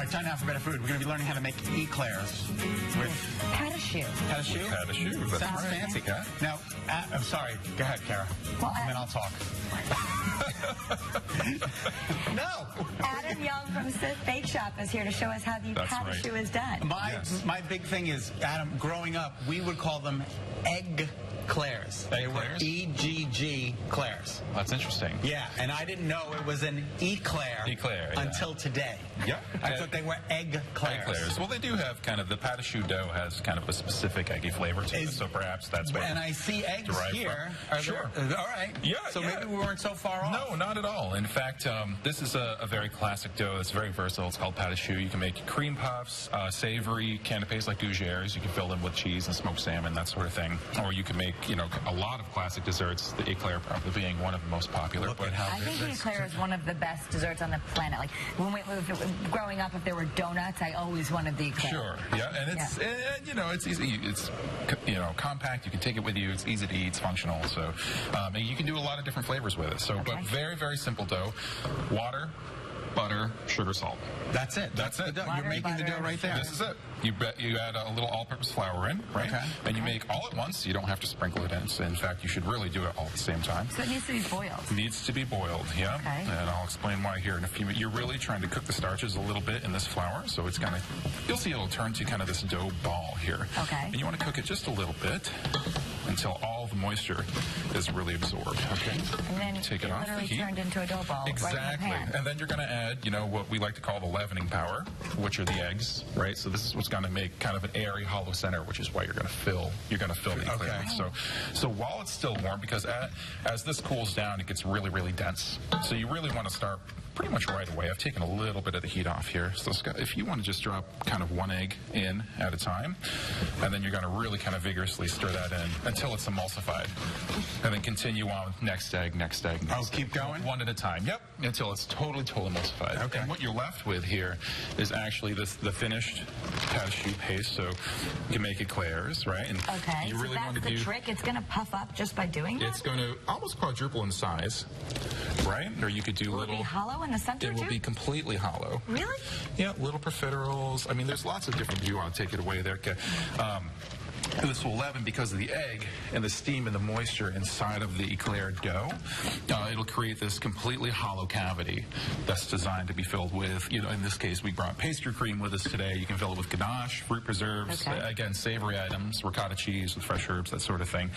All right, time now for better food. We're going to be learning how to make eclairs with Pastry. cashew. Cashew. That's Sounds right. fancy. Yeah. Now, I'm sorry. Go ahead, Kara. Well, and then I'll talk. No. Adam Young from Sift Bake Shop is here to show us how the That's pastry right. is done. My big thing is, Adam, growing up, we would call them eclairs. They were Eclairs? E-G-G clairs. That's interesting. Yeah, and I didn't know it was an eclair, Eclair, yeah. until today. Yeah. I thought they were eclairs. Eclairs. Well, they do have kind of, the pâte dough has kind of a specific eggy flavor to it, so perhaps that's what. And I see eggs derived here. from. Are Sure. there, all right. Yeah, So yeah. maybe we weren't so far off. No, not at all. In fact, this is a very classic dough. It's very versatile. It's called pâte choux. You can make cream puffs, savory canapés like gougères. You can fill them with cheese and smoked salmon, that sort of thing. Or you can make, a lot of classic desserts. The eclair probably being one of the most popular. Look at how I think the eclair is one of the best desserts on the planet. Like growing up, if there were donuts, I always wanted the eclair. Sure, yeah, and it's it's easy. It's compact. You can take it with you. It's easy to eat. It's functional. So and you can do a lot of different flavors with it. So, Okay. but very, very simple dough: water, butter, sugar, salt. That's it. That's it. You're Water, making the dough butter, right there. This is it. You add a little all-purpose flour in, right? Okay. And you make all at once. You don't have to sprinkle it in. So in fact, you should really do it all at the same time. So it needs to be boiled. Needs to be boiled, yeah. Okay. And I'll explain why here in a few minutes. You're really trying to cook the starches a little bit in this flour, so it's gonna, you'll see it'll turn to kind of this dough ball here. Okay. And you want to cook it just a little bit until all the moisture is really absorbed. Okay. And then Take it off the literally heat. turned into a dough ball Exactly. right in the pan. And then you're going to add, what we like to call the leavening power, which are the eggs, right? So this is what's going to make kind of an airy, hollow center, which is why you're going to fill the eclair. Okay. So while it's still warm, because as this cools down, it gets really, really dense. So you really want to start pretty much right away. I've taken a little bit of the heat off here. So Scott, if you want to just drop kind of one egg in at a time, and then you're going to really kind of vigorously stir that in until it's emulsified. And then continue on with next egg, next egg, next egg. Keep going? One at a time. Yep. Until it's totally emulsified. Okay. And what you're left with here is actually the finished pâte choux paste. So you can make eclairs, right? And Okay, you so really want that's to the do. trick. It's going to puff up just by doing that? It's going to almost quadruple in size, right? Or you could do Will it be hollow in the center, It will too? be completely hollow. Really? Yeah, little profiteroles. I mean, there's lots of different. You want to take it away there? Okay. This will leaven because of the egg and the steam and the moisture inside of the eclair dough. It'll create this completely hollow cavity that's designed to be filled with, in this case, we brought pastry cream with us today. You can fill it with ganache, fruit preserves, Okay. again, savory items, ricotta cheese with fresh herbs, that sort of thing.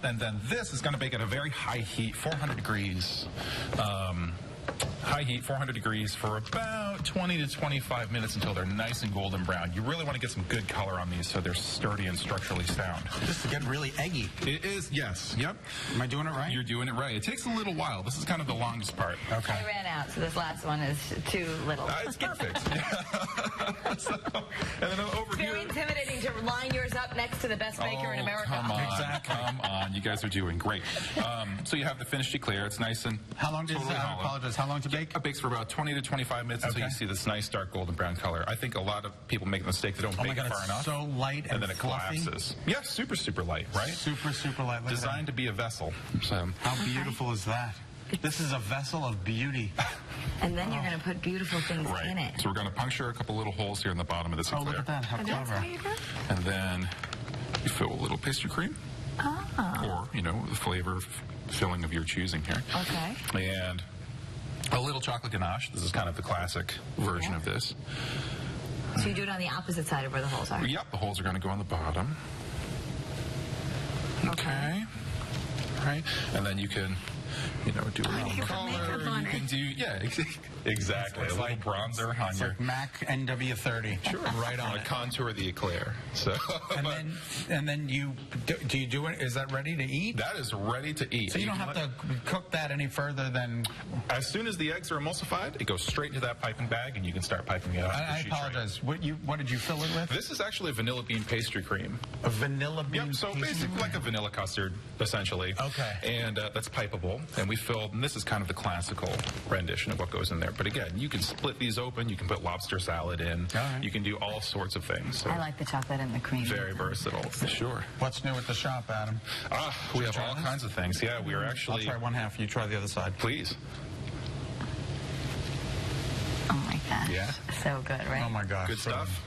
And then this is going to bake at a very high heat, 400 degrees. High heat, 400 degrees for about 20 to 25 minutes until they're nice and golden brown. You really want to get some good color on these so they're sturdy and structurally sound. This is getting really eggy. It is, yes. Yep. Am I doing it right? You're doing it right. It takes a little while. This is kind of the longest part. Okay. I ran out, so this last one is too little. It's perfect. And then over It's here. very intimidating to line yours up next to the best baker in America. Come on. Exactly. Come on. You guys are doing great. So you have the finished eclair. It's nice and How long does totally I hollow. apologize. How long to bake? It bakes for about 20 to 25 minutes until Okay. you see this nice dark golden brown color. I think a lot of people make the mistake they don't Oh bake my God, it far it's enough. so light and then it fluffy. collapses. Yeah, super, super light, right? Super, super light. Look at Designed to be a vessel. So that. How beautiful is that? This is a vessel of beauty. And then you're going to put beautiful things in right. it. So we're going to puncture a couple little holes here in the bottom of this Oh, eclair. look at that. How And that's clever. how you do it? And then you fill a little pastry cream. Oh. Or, the flavor filling of your choosing here. Okay. And a little chocolate ganache. This is kind of the classic version of this. So you do it on the opposite side of where the holes are. Yep, the holes are going to go on the bottom. Okay. Right. And then you can, do a little you put makeup color. on You it. can do, yeah, exactly. It's a little like- bronzer on It's your. like Mac NW30. Sure, Right on a it. contour of the eclair. So, And then you do you do it? Is that ready to eat? that is ready to eat. So you don't have to cook that any further than. As soon as the eggs are emulsified, it goes straight into that piping bag, and you can start piping it out. I apologize. What did you fill it with? This is actually a vanilla bean pastry cream. A vanilla bean. Yep, so pastry basically cream. like a vanilla custard, essentially. Okay. And that's pipeable. And we filled, and this is kind of the classical rendition of what goes in there. But again, you can split these open. You can put lobster salad in. All right. You can do all sorts of things. So I like the chocolate and the cream. very versatile. Sure. What's new at the shop, Adam? We have try all this? kinds of things. Yeah, we are I'll actually. try one half. You try the other side. Please. Oh my God. Yeah. So good, right? Oh my gosh. Good stuff.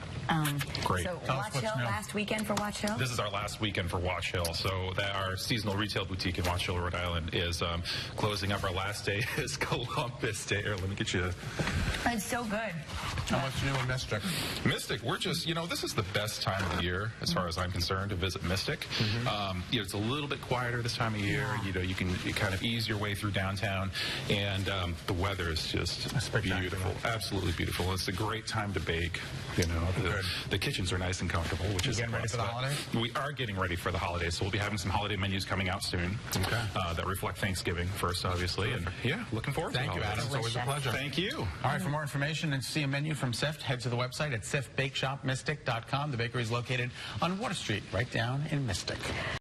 Great. So Tell us Watch what's Hill, new. last weekend for Watch Hill? This is our last weekend for Watch Hill. So our seasonal retail boutique in Watch Hill, Rhode Island is closing up. Our last day is Columbus Day. Here, let me get you. It's so good. And what's new in Mystic? Mystic, we're just, this is the best time of the year, as far as I'm concerned, to visit Mystic. It's a little bit quieter this time of year. You can kind of ease your way through downtown, and the weather is just beautiful, absolutely beautiful. It's a great time to bake. The kitchens are nice and comfortable, which is getting ready for the holidays? We are getting ready for the holidays, so we'll be having some holiday menus coming out soon that reflect Thanksgiving first, obviously, and looking forward to Thank the you, holidays. Adam. It's always a pleasure. Thank you. All right, for more information and to see a menu from Sift, head to the website at siftbakeshopmystic.com. The bakery is located on Water Street, right down in Mystic.